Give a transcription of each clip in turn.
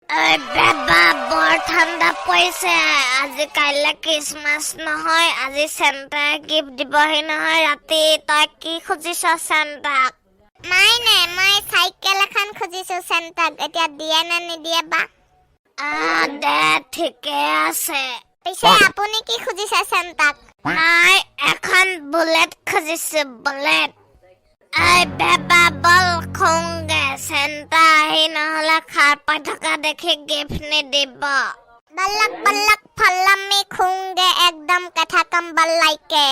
বাবা বৰ ঠাণ্ডা পৰিছে আজি কাইলে ক্ৰিসমাছ নহয় আজি চেণ্টাৰ গিফ্ট দিবহি নহয় ৰাতি তই কি খুজিছ চেণ্টাক মই চাইকেল এখন খুজিছো চেণ্টাক এতিয়া দিয়ে নে নিদিয়ে বা দে ঠিকে আছে পিছে আপুনি কি খুজিছে চেণ্টাক মই এখন বুলেট খুজিছো বুলেট বাবা বল খোংগে চেণ্টা আহি নহলে খাৰ পাই থকা দেখি গিফ্ট নিদিব বল্লক বল্লক ফল্লামি খুংগে একদম কথা কম বল্লাইকে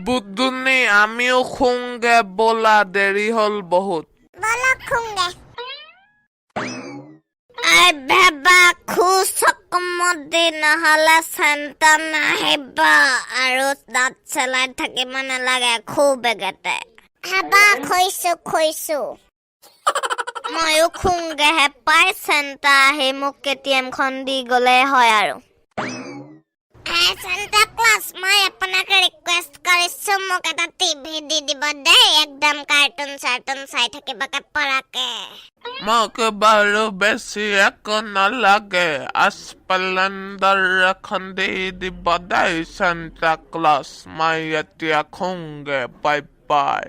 বুদ্ধুনি আমিও খুংগে বলা দেরি হল বহুত বলক খুংগে বাবা খুচকমদি নহলে চেণ্টা নাহিব আৰু দাঁত চেলাই থাকিব নালাগে খুব বেগেতে হাবা খৈছো ময়ো খুংগে পাই চেণ্টা আহি মোক কেটিএমখন দি গলে হয় আৰু চেণ্টা ক্লাছ মই আপোনাক ৰিকুৱেষ্ট কৰিছো মোক এটা টিভি দি দিব দেই একদম কাৰ্টুন চাৰ্টুন চাই থাকিবকে পৰাকে মাকে বাৰো বেছি এক নালাগে আস্পেলেণ্ডাৰ এখন দি দিব দেই চেণ্টা ক্লাছ মই এতিয়া খুংগে বাই বাই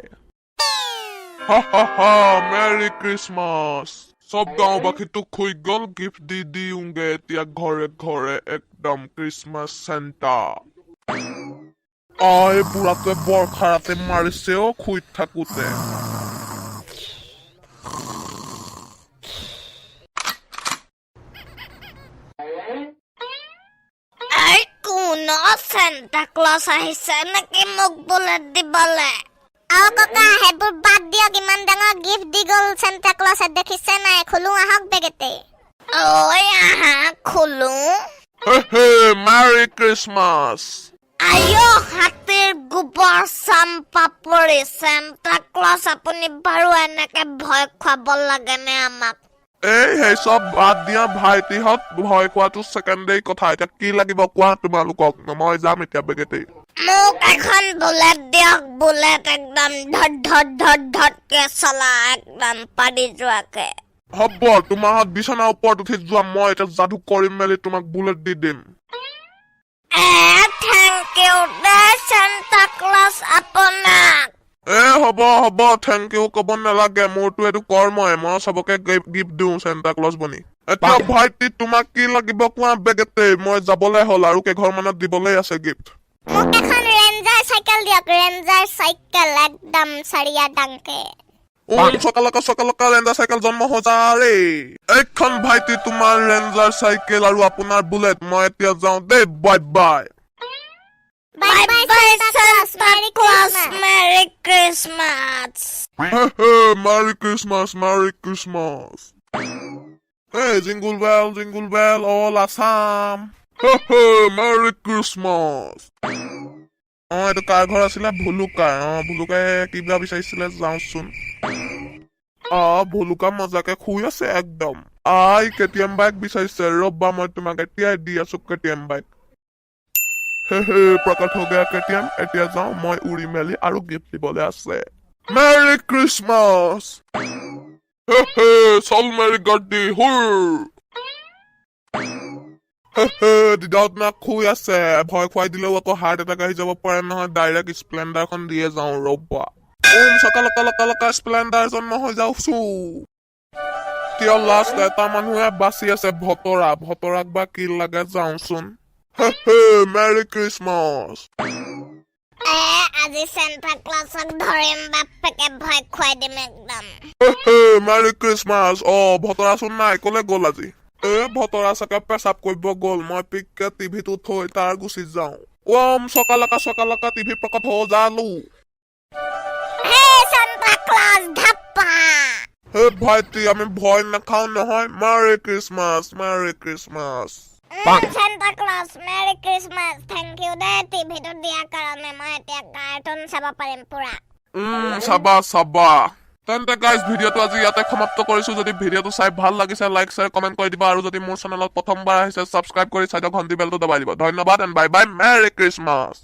মেৰি ক্ৰিসমাছ সব গাঁওবাসীটো খুই গল গিফ্ট দি দিওঁগে এতিয়া ঘৰে ঘৰে একদম ক্ৰিসমাছ চেণ্টা বুঢ়াটোৱে বৰষাৰাতে মাৰিছেও শুই থাকোতে কোন চেণ্টা ক্লজ আহিছে নেকি মোক বুলেট দিবলে ককা সেইবোৰ বাদ দিয়ক ইমান ডাঙৰ গিফ্ট দি গল চেণ্টা ক্লজে দেখিছে নাই খুলো আহক বেগেতে আহা খুলো মেৰি ক্ৰিসমাছ আয়ো হাতীৰ গোবৰ চাম্পা পৰি চেণ্টা ক্লজ আপুনি বাৰু এনেকে ভয় খুৱাব লাগে নে আমাক সেই চব বাদ দিয়া ভাইটিহঁত ভয় খোৱাটো ছেকেণ্ডেৰী কথা এতিয়া কি লাগিব কোৱা তোমালোকক মই যাম এতিয়া বেগেতে মোক এখন বুলেট দিয়ক বুলেট একদম ধড ধড ধড ধডকে চলা একদম পাৰি যোৱাকে হ'ব তোমাৰ বিছনাৰ ওপৰত উঠি যোৱা মই এতিয়া যাদু কৰিম মেলি তোমাক বুলেট দি দিম থেংক ইউ দে চেণ্টা ক্লজ আপোনাক হ'ব থেংক ইউ কব নালাগে মোৰতো এইটো কৰ্মই মই চবকে গিফ্ট দিওঁ চেণ্টা ক্লজ বনি এতিয়া ভাইটি তোমাক কি লাগিব কোৱা বেগেতে মই যাবলৈ হ'ল আৰু কেইঘৰমানত দিবলৈ আছে গিফ্ট মোক এখন ৰেঞ্জাৰ চাইকেল দিয়ক ৰেঞ্জাৰ চাইকেল একদম চাৰিয়া ডাংকে চকালকা ৰেঞ্জাৰ চাইকেল জন্ম হৈ যা ৰে এইখন ভাইটি তোমাৰ ৰেঞ্জাৰ চাইকেল আৰু আপোনাৰ বুলেট মই এতিয়া যাওঁ দেই bye bye bye bye Santa Claus merry Christmas merry Christmas jingle bell all Assam merry Christmas এইটো কাৰ ঘৰ আছিলে ভুলুকাই কিবা বিচাৰিছিলে যাওঁচোন ভুলুকা মজাকে শুই আছে একদম কেটিএম বাইক বিচাৰিছে ৰবা মই তোমাক এতিয়াই দি আছো কেটিএম বাইক প্ৰকাশ হৈ গয়া কেটিএম এতিয়া যাওঁ মই উৰি মেলি আৰু গিফ্ট দিবলৈ আছে মেৰি ক্ৰিসমাছ চল মেৰি গাড্ডি দিদাউত নাক শুই আছে ভয় খুৱাই দিলেও আকৌ হাৰ্ট এটাক আহি যাব পাৰে নহয় ডাইৰেক্ট স্প্লেণ্ডাৰখন দিয়ে যাওঁ ৰবা চকালকা স্প্লেণ্ডাৰ জন্ম হৈ যাওঁছো কিয় লাষ্ট এটা মানুহে বাচি আছে ভতৰাক বা কি লাগে যাওঁচোন মেৰি ক্ৰিসমাছ আজি চেণ্টা ক্লজক ধৰিম বাপেকে ভয় খুৱাই দিম একদম মেৰি ক্ৰিসমাছ ভতৰাচোন নাই কলে গ'ল আজি ভতৰা চাকে পেচাব কৰিব গ'ল মই পিককে টিভিটো থৈ তাৰ গুচি যাওঁ চকালকা টিভি প্ৰকট হৈ যালো চেণ্টা ক্লজ ধাপ্পা ভাইটি আমি ভয় নাখাওঁ নহয় মেৰি ক্ৰিসমাছ Santa Claus merry ক্ৰিসমাছ thank U দে টিভিটো দিয়াৰ কাৰণে মই এতিয়া কাৰ্টুন চাব পাৰিম পুৰা চাবা তেন্তে গাইজ ভিডিঅ'টো আজি ইয়াতে সমাপ্ত কৰিছো যদি ভিডিঅ'টো চাই ভাল লাগিছে লাইক শ্বেয়াৰ কমেন্ট কৰি দিবা আৰু যদি মোৰ চেনেলত প্ৰথমবাৰ আহিছে ছাবস্ক্ৰাইব কৰি চাইডৰ ঘণ্টি বেলটো দবাই দিব ধন্যবাদ এণ্ড বাই বাই মেৰি ক্ৰিসমাছ